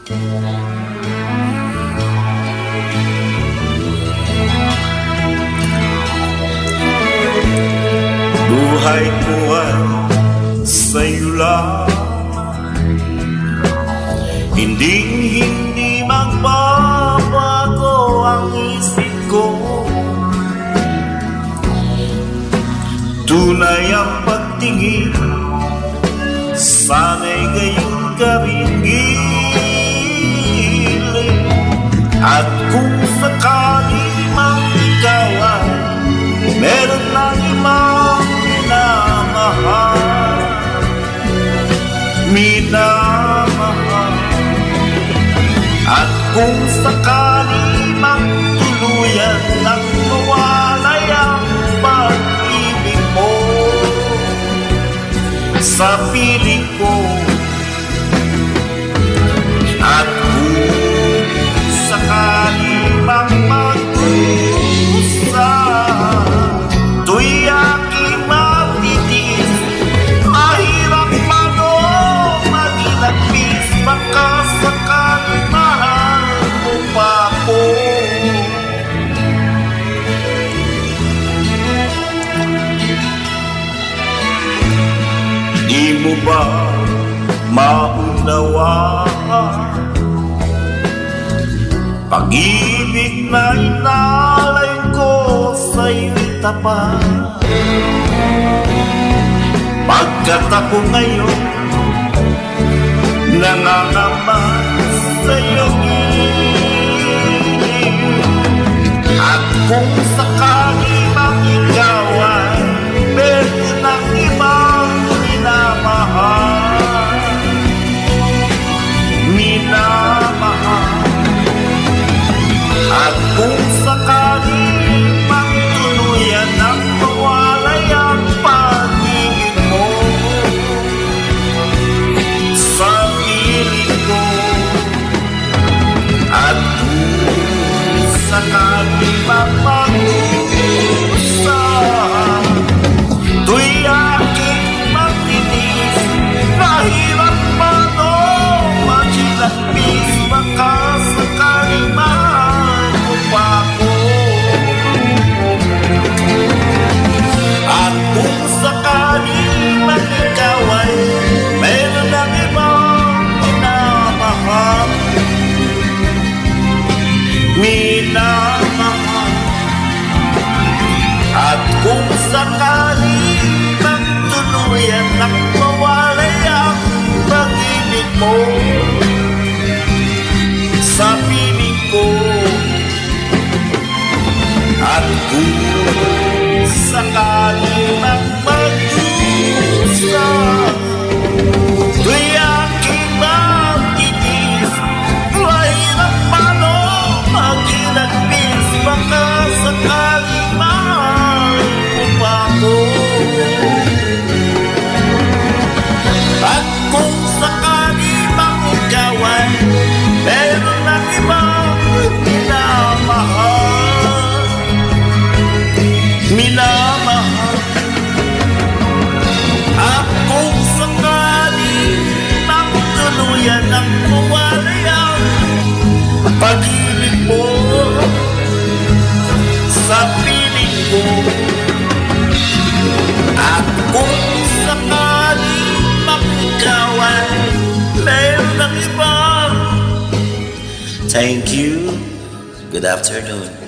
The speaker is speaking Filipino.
Buhay ko ay sa'yo lang, hindi magbabago ang isip ko. Tunay ang pagtingin, sana'y gayon kabigilin. At kung sakali mang ikaw ay meron lang ibang minamahal, at kung sakali mang tuluyan nang mawalay ang pag-ibig mo sa piling ko, at kung sakali mang mag-usap, to'y aking matitis. Mahirap man o maginagpis, baka sakali mahal mo pa ako. Di mo ba maunawaan pag-ibig na inalay ko sa'yo'y tapat? Pagkat ako ngayon nangangamat sa iyong ibig, at kung sakali mang ikaw ay meron ng ibang minamahal, at kung sakali mang tuluyan ang mawalay ang pag-ibig mo sa piling ko, at kung sakali mang mag-usap, to'y aking magtitis. Mahirap man o magilapis, baka sakali mahal mo pa ako. At kung sakali man ikaw ay meron ng ibang minamahal, at kung sakali mang tuluyan ang mawalay ang pag-ibig mo sa piling ko, at kung sakali mang mag-usap, to'y aking magtitis. Mahirap man o maginagpis, baka sakali mahal mo pa ako. At kung sakali mang ikaw ay meron ng ibang minamahal, at kung sakali mang tuluyan ang mawalay ang pag-ibig mo sa piling ko, at kung sakali mang ikaw ay meron ng ibang. Thank you. Good afternoon.